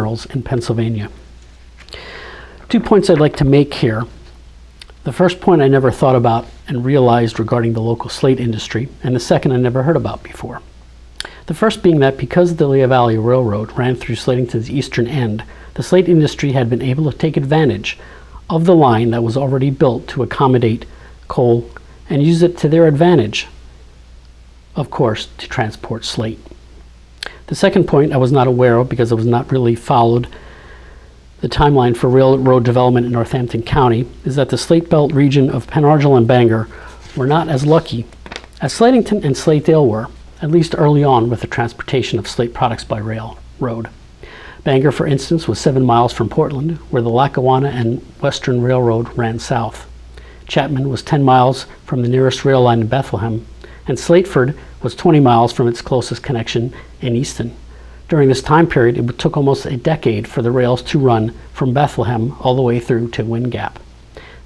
minerals in Pennsylvania. 2 points I'd like to make here. The first point I never thought about and realized regarding the local slate industry, and the second I never heard about before. The first being that because the Lehigh Valley Railroad ran through Slatington's eastern end, the slate industry had been able to take advantage of the line that was already built to accommodate coal and use it to their advantage, of course, to transport slate. The second point I was not aware of because I was not really followed the timeline for railroad development in Northampton County is that the Slate Belt region of Penargil and Bangor were not as lucky as Slatington and Slatedale were, at least early on with the transportation of slate products by railroad. Bangor, for instance, was 7 miles from Portland, where the Lackawanna and Western Railroad ran south. Chapman was 10 miles from the nearest rail line in Bethlehem, and Slateford was 20 miles from its closest connection in Easton. During this time period, it took almost a decade for the rails to run from Bethlehem all the way through to Wind Gap.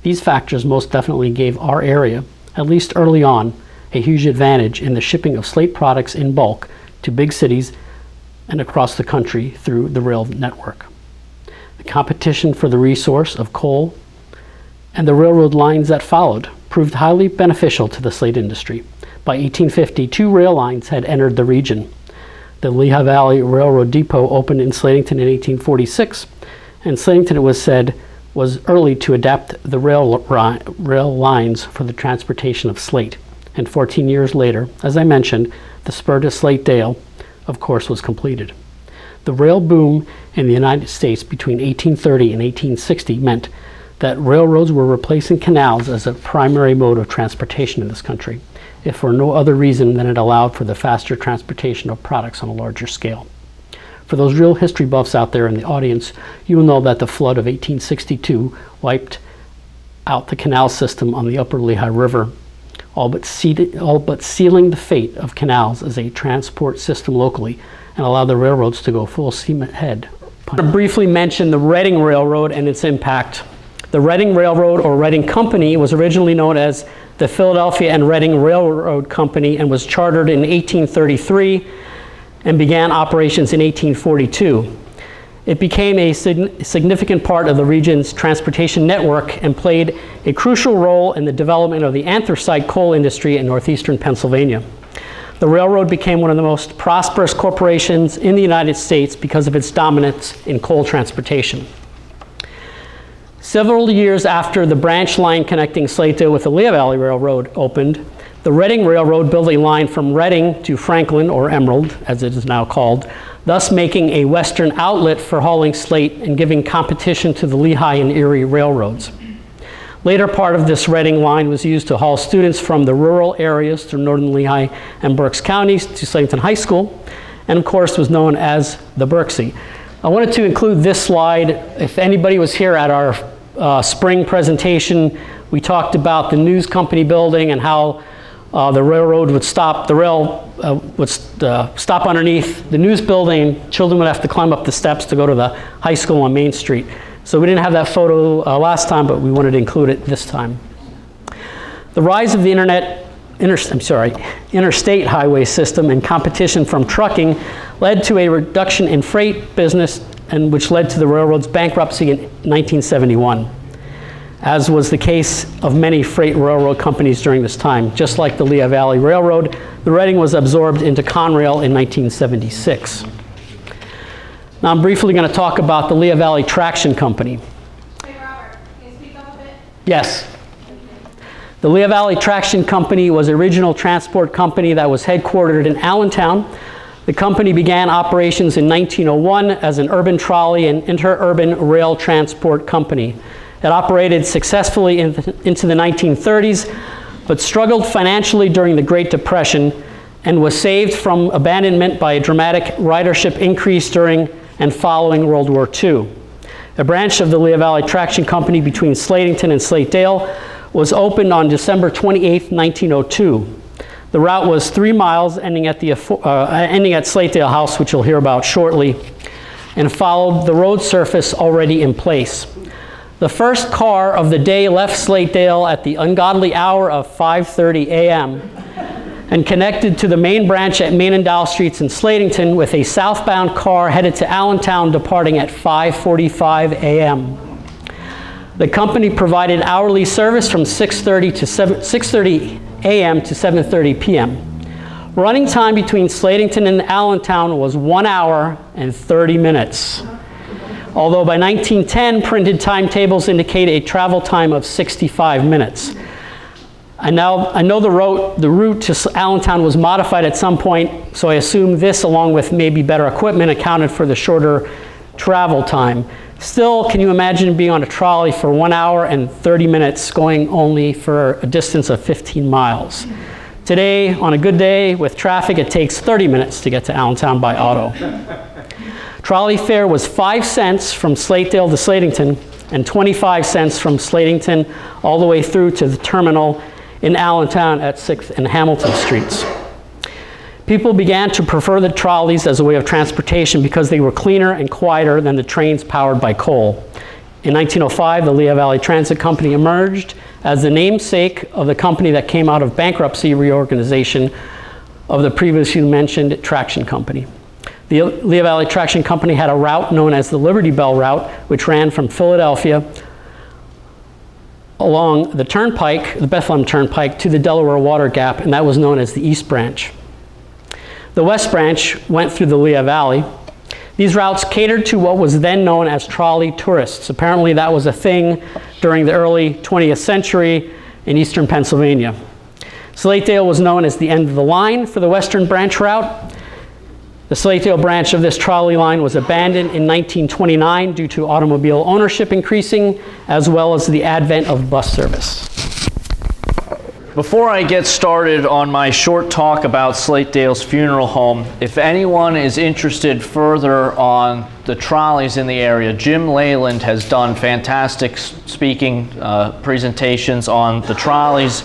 These factors most definitely gave our area, at least early on, a huge advantage in the shipping of slate products in bulk to big cities and across the country through the rail network. The competition for the resource of coal and the railroad lines that followed proved highly beneficial to the slate industry. By 1850, 2 rail lines had entered the region. The Lehigh Valley Railroad Depot opened in Slatington in 1846, and Slatington, it was said, was early to adapt the rail lines for the transportation of slate. And 14 years later, as I mentioned, the spur to Slatedale, of course, was completed. The rail boom in the United States between 1830 and 1860 meant that railroads were replacing canals as a primary mode of transportation in this country, if for no other reason than it allowed for the faster transportation of products on a larger scale. For those real history buffs out there in the audience, you will know that the flood of 1862 wiped out the canal system on the upper Lehigh River, all but sealing the fate of canals as a transport system locally and allowed the railroads to go full steam ahead. I want to briefly mention the Reading Railroad and its impact. The Reading Railroad, or Reading Company, was originally known as the Philadelphia and Reading Railroad Company and was chartered in 1833 and began operations in 1842. It became a significant part of the region's transportation network and played a crucial role in the development of the anthracite coal industry in northeastern Pennsylvania. The railroad became one of the most prosperous corporations in the United States because of its dominance in coal transportation. Several years after the branch line connecting Slatedale with the Lehigh Valley Railroad opened, the Reading Railroad built a line from Reading to Franklin, or Emerald, as it is now called, thus making a western outlet for hauling slate and giving competition to the Lehigh and Erie railroads. Later part of this Reading line was used to haul students from the rural areas through northern Lehigh and Berks counties to Slatington High School, and of course was known as the Berksey. I wanted to include this slide. If anybody was here at our spring presentation, we talked about the news company building and how the railroad would stop, the rail would stop underneath the news building. Children would have to climb up the steps to go to the high school on Main Street. So we didn't have that photo last time, but we wanted to include it this time. The rise of the interstate highway system and competition from trucking led to a reduction in freight business, and which led to the railroad's bankruptcy in 1971. As was the case of many freight railroad companies during this time. Just like the Lehigh Valley Railroad, the Reading was absorbed into Conrail in 1976. Now I'm briefly going to talk about the Lehigh Valley Traction Company. Hey Robert, can you speak up a bit? Yes. The Lehigh Valley Traction Company was a regional transport company that was headquartered in Allentown. The company began operations in 1901 as an urban trolley and interurban rail transport company. It operated successfully into the 1930s, but struggled financially during the Great Depression and was saved from abandonment by a dramatic ridership increase during and following World War II. A branch of the Lehigh Valley Traction Company between Slatington and Slatedale was opened on December 28, 1902. The route was 3 miles, ending at Slatedale House, which you'll hear about shortly, and followed the road surface already in place. The first car of the day left Slatedale at the ungodly hour of 5:30 a.m. and connected to the main branch at Main and Dowell Streets in Slatedale with a southbound car headed to Allentown departing at 5:45 a.m. The company provided hourly service from 6:30 a.m. to 7:30 p.m. Running time between Slatedale and Allentown was 1 hour and 30 minutes. Although by 1910, printed timetables indicate a travel time of 65 minutes. I know the route to Allentown was modified at some point, so I assume this, along with maybe better equipment, accounted for the shorter travel time. Still, can you imagine being on a trolley for 1 hour and 30 minutes going only for a distance of 15 miles? Today, on a good day with traffic, it takes 30 minutes to get to Allentown by auto. Trolley fare was 5 cents from Slatedale to Slatedale and 25 cents from Slatedale all the way through to the terminal in Allentown at 6th and Hamilton Streets. People began to prefer the trolleys as a way of transportation because they were cleaner and quieter than the trains powered by coal. In 1905, the Lehigh Valley Transit Company emerged as the namesake of the company that came out of bankruptcy reorganization of the previously mentioned traction company. The Lehigh Valley Traction Company had a route known as the Liberty Bell route, which ran from Philadelphia along the Turnpike, the Bethlehem Turnpike, to the Delaware Water Gap, and that was known as the East Branch. The West Branch went through the Lehigh Valley. These routes catered to what was then known as trolley tourists. Apparently that was a thing during the early 20th century in eastern Pennsylvania. Slatedale was known as the end of the line for the Western Branch route. The Slatedale branch of this trolley line was abandoned in 1929 due to automobile ownership increasing, as well as the advent of bus service. Before I get started on my short talk about Slatedale's funeral home, if anyone is interested further on the trolleys in the area, Jim Leyland has done fantastic speaking presentations on the trolleys.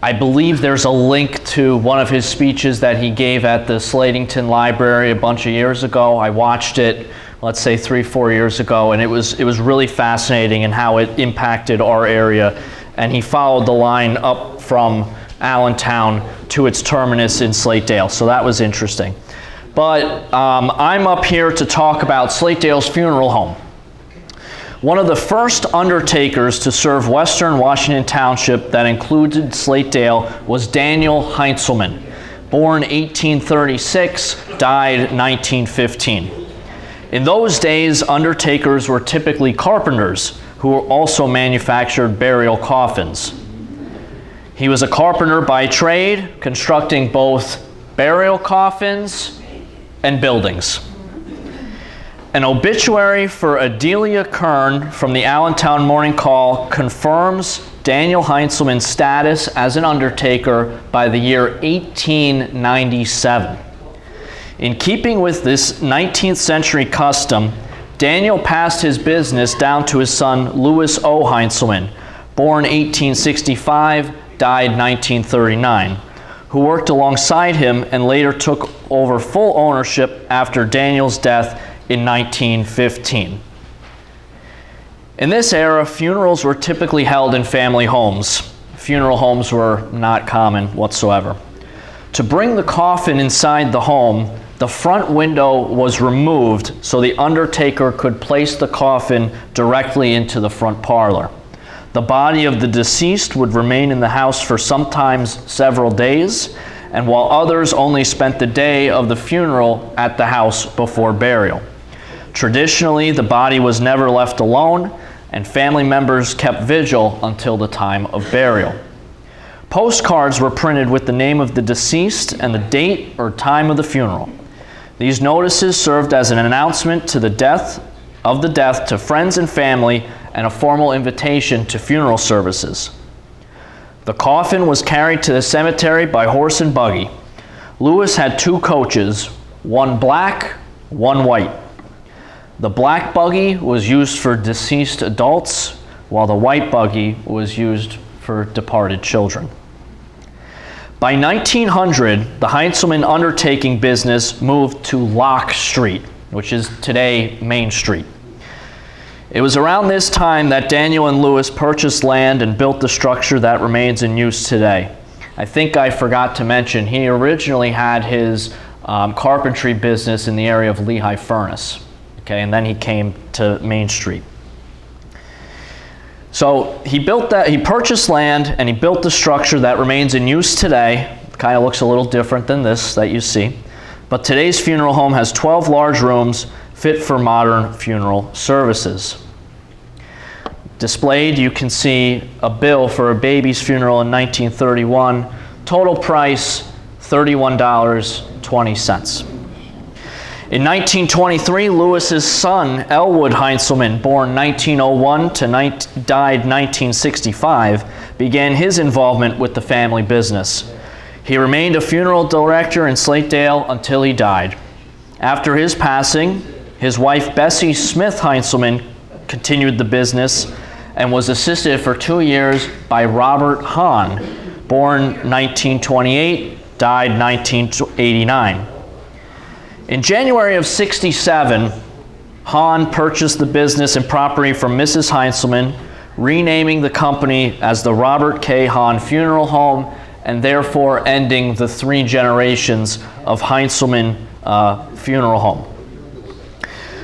I believe there's a link to one of his speeches that he gave at the Slatedale Library a bunch of years ago. I watched it, let's say 3-4 years ago, and it was really fascinating in how it impacted our area. And he followed the line up from Allentown to its terminus in Slatedale, so that was interesting. But I'm up here to talk about Slatedale's funeral home. One of the first undertakers to serve Western Washington Township that included Slatedale was Daniel Heinzelman, born 1836, died 1915. In those days, undertakers were typically carpenters who also manufactured burial coffins. He was a carpenter by trade, constructing both burial coffins and buildings. An obituary for Adelia Kern from the Allentown Morning Call confirms Daniel Heinzelman's status as an undertaker by the year 1897. In keeping with this 19th century custom, Daniel passed his business down to his son Louis O. Heinzelman, born 1865, died 1939, who worked alongside him and later took over full ownership after Daniel's death in 1915. In this era, funerals were typically held in family homes. Funeral homes were not common whatsoever. To bring the coffin inside the home, the front window was removed so the undertaker could place the coffin directly into the front parlor. The body of the deceased would remain in the house for sometimes several days, and while others only spent the day of the funeral at the house before burial. Traditionally, the body was never left alone, and family members kept vigil until the time of burial. Postcards were printed with the name of the deceased and the date or time of the funeral. These notices served as an announcement to the death to friends and family and a formal invitation to funeral services. The coffin was carried to the cemetery by horse and buggy. Louis had 2 coaches, one black, one white. The black buggy was used for deceased adults, while the white buggy was used for departed children. By 1900, the Heinzelman undertaking business moved to Lock Street, which is today Main Street. It was around this time that Daniel and Louis purchased land and built the structure that remains in use today. I think I forgot to mention, he originally had his carpentry business in the area of Lehigh Furnace, okay, and then he came to Main Street. So he purchased land and he built the structure that remains in use today. Kind of looks a little different than this that you see. But today's funeral home has 12 large rooms fit for modern funeral services. Displayed, you can see a bill for a baby's funeral in 1931. Total price, $31.20. In 1923, Lewis's son, Elwood Heinzelman, born 1901 to died 1965, began his involvement with the family business. He remained a funeral director in Slatedale until he died. After his passing, his wife Bessie Smith Heinzelman continued the business and was assisted for 2 years by Robert Hahn, born 1928, died 1989. In January of '67, Hahn purchased the business and property from Mrs. Heinzelman, renaming the company as the Robert K. Hahn Funeral Home, and therefore ending the 3 generations of Heinzelman Funeral Home.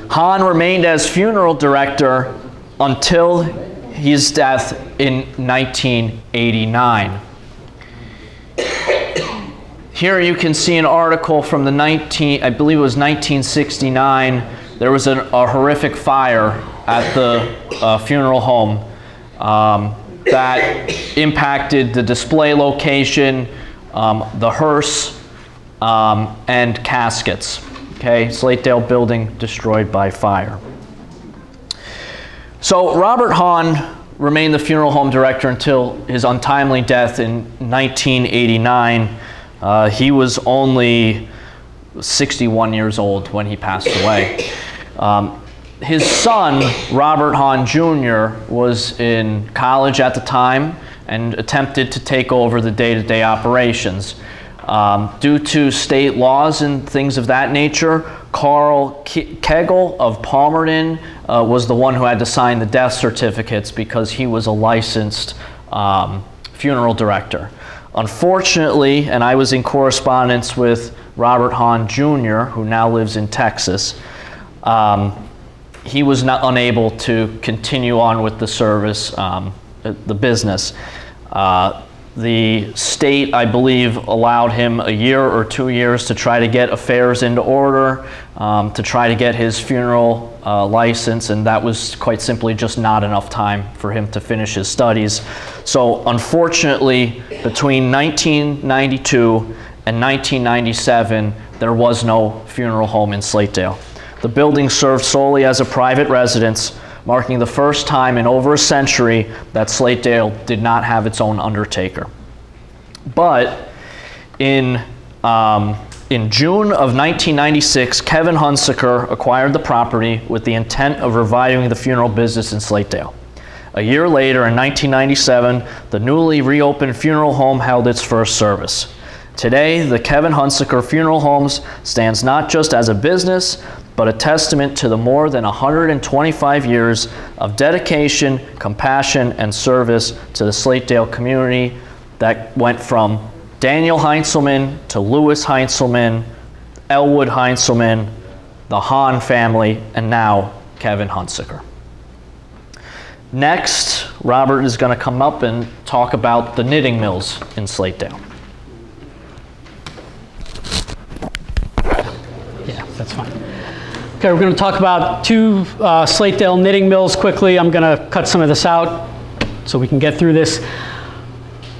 Hahn remained as funeral director until his death in 1989. Here you can see an article from I believe it was 1969. There was a horrific fire at the funeral home that impacted the display location, the hearse, and caskets. Okay, Slatedale building destroyed by fire. So Robert Hahn remained the funeral home director until his untimely death in 1989. He was only 61 years old when he passed away. His son, Robert Hahn Jr., was in college at the time and attempted to take over the day-to-day operations. Due to state laws and things of that nature, Carl Kegel of Palmerton was the one who had to sign the death certificates because he was a licensed funeral director. Unfortunately, and I was in correspondence with Robert Hahn Jr., who now lives in Texas, he was not unable to continue on with the service, the business. The state, I believe, allowed him a year or 2 years to try to get affairs into order, to try to get his funeral license, and that was quite simply just not enough time for him to finish his studies. So unfortunately, between 1992 and 1997, there was no funeral home in Slatedale. The building served solely as a private residence, marking the first time in over a century that Slatedale did not have its own undertaker. But in June of 1996, Kevin Hunsaker acquired the property with the intent of reviving the funeral business in Slatedale. A year later, in 1997, the newly reopened funeral home held its first service. Today, the Kevin Hunsaker Funeral Homes stands not just as a business, but a testament to the more than 125 years of dedication, compassion, and service to the Slatedale community that went from Daniel Heinzelman to Lewis Heinzelman, Elwood Heinzelman, the Hahn family, and now Kevin Hunsaker. Next, Robert is going to come up and talk about the knitting mills in Slatedale. Yeah, that's fine. Okay, we're going to talk about 2 Slatedale knitting mills quickly. I'm going to cut some of this out so we can get through this.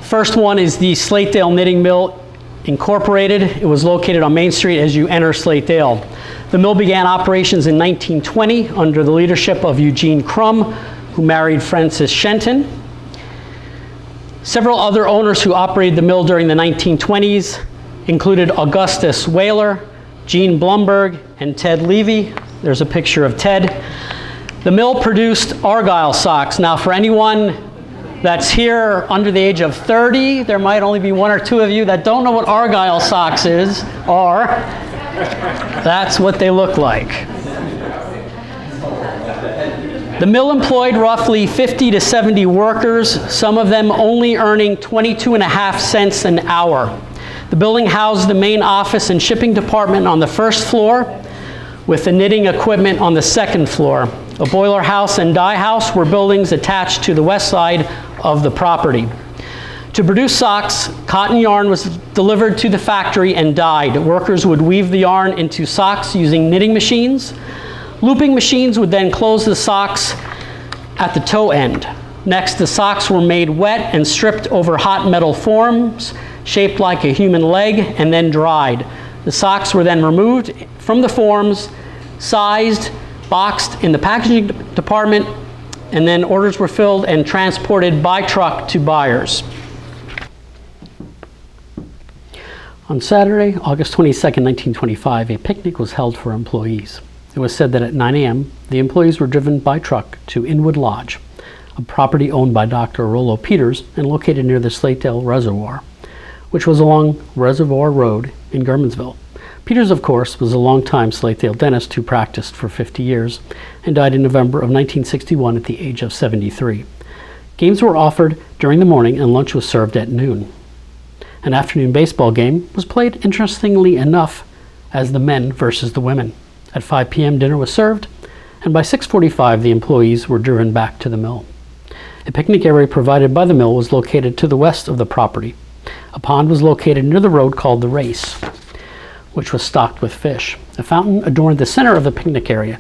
First one is the Slatedale Knitting Mill Incorporated. It was located on Main Street as you enter Slatedale. The mill began operations in 1920 under the leadership of Eugene Crum, who married Frances Shenton. Several other owners who operated the mill during the 1920s included Augustus Whaler, Gene Blumberg, and Ted Levy. There's a picture of Ted. The mill produced Argyle socks. Now, for anyone that's here under the age of 30, there might only be 1 or 2 of you that don't know what Argyle socks are. That's what they look like. The mill employed roughly 50 to 70 workers, some of them only earning 22.5 cents an hour. The building housed the main office and shipping department on the first floor, with the knitting equipment on the second floor. A boiler house and dye house were buildings attached to the west side of the property. To produce socks, cotton yarn was delivered to the factory and dyed. Workers would weave the yarn into socks using knitting machines. Looping machines would then close the socks at the toe end. Next, the socks were made wet and stripped over hot metal forms shaped like a human leg and then dried. The socks were then removed from the forms, sized, boxed in the packaging department, and then orders were filled and transported by truck to buyers. On Saturday, August 22nd, 1925, a picnic was held for employees. It was said that at 9 a.m., the employees were driven by truck to Inwood Lodge, a property owned by Dr. Rollo Peters and located near the Slatedale Reservoir, which was along Reservoir Road in Germansville. Peters, of course, was a longtime Slatedale dentist who practiced for 50 years and died in November of 1961 at the age of 73. Games were offered during the morning and lunch was served at noon. An afternoon baseball game was played, interestingly enough, as the men versus the women. At 5 p.m. dinner was served, and by 6:45 the employees were driven back to the mill. A picnic area provided by the mill was located to the west of the property. A pond was located near the road called the Race, which was stocked with fish. A fountain adorned the center of the picnic area.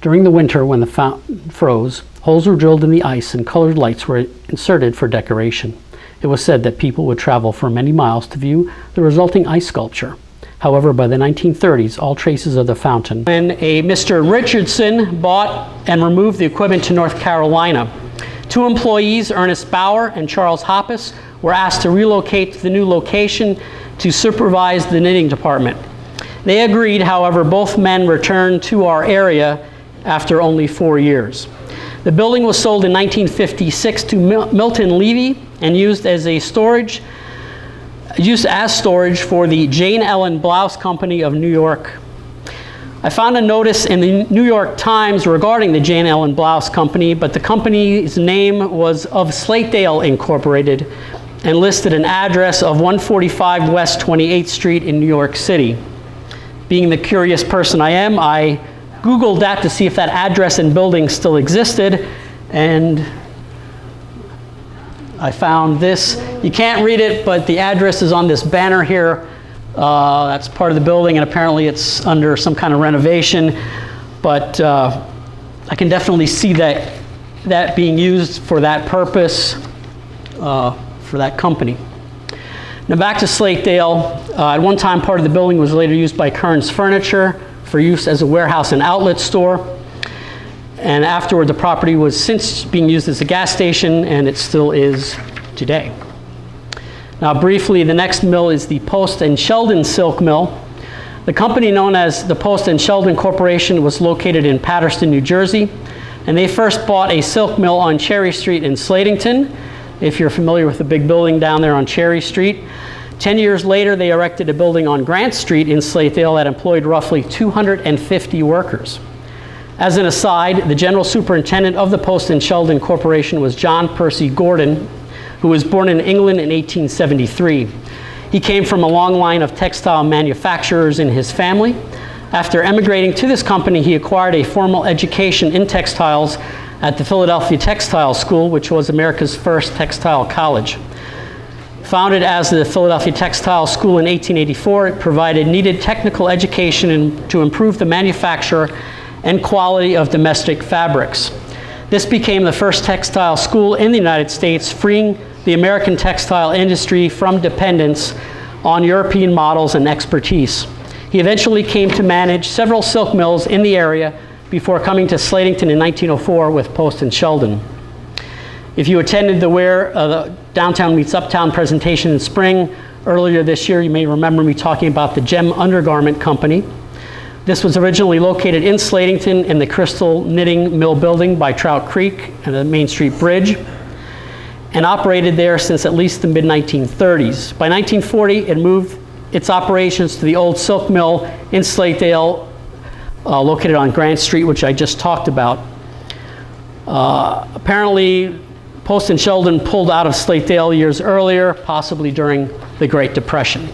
During the winter, when the fountain froze, holes were drilled in the ice and colored lights were inserted for decoration. It was said that people would travel for many miles to view the resulting ice sculpture. However, by the 1930s, all traces of the fountain. When a Mr. Richardson bought and removed the equipment to North Carolina, two employees, Ernest Bauer and Charles Hoppus, were asked to relocate to the new location to supervise the knitting department. They agreed, however, both men returned to our area after only 4 years. The building was sold in 1956 to Milton Levy and used as storage for the Jane Ellen Blouse Company of New York. I found a notice in the New York Times regarding the Jane Ellen Blouse Company, but the company's name was of Slatedale Incorporated and listed an address of 145 West 28th Street in New York City. Being the curious person I am, I Googled that to see if that address and building still existed, and I found this. You can't read it, but the address is on this banner here. That's part of the building, and apparently it's under some kind of renovation, but I can definitely see that being used for that purpose, for that company. Now back to Slatedale. At one time, part of the building was later used by Kearns Furniture for use as a warehouse and outlet store. And afterward, the property was since being used as a gas station, and it still is today. Now briefly, the next mill is the Post and Sheldon Silk Mill. The company known as the Post and Sheldon Corporation was located in Paterson, New Jersey, and they first bought a silk mill on Cherry Street in Slatington, if you're familiar with the big building down there on Cherry Street. 10 years later, they erected a building on Grant Street in Slatedale that employed roughly 250 workers. As an aside, the general superintendent of the Post and Sheldon Corporation was John Percy Gordon, who was born in England in 1873. He came from a long line of textile manufacturers in his family. After emigrating to this company, he acquired a formal education in textiles at the Philadelphia Textile School, which was America's first textile college. Founded as the Philadelphia Textile School in 1884, it provided needed technical education to improve the manufacture and quality of domestic fabrics. This became the first textile school in the United States, freeing the American textile industry from dependence on European models and expertise. He eventually came to manage several silk mills in the area before coming to Slatington in 1904 with Post and Sheldon. If you attended the Downtown Meets Uptown presentation in spring earlier this year, you may remember me talking about the Gem Undergarment Company. This was originally located in Slatington in the Crystal Knitting Mill building by Trout Creek and the Main Street Bridge, and operated there since at least the mid-1930s. By 1940, it moved its operations to the old silk mill in Slatedale, located on Grant Street, which I just talked about. Apparently, Post and Sheldon pulled out of Slatedale years earlier, possibly during the Great Depression.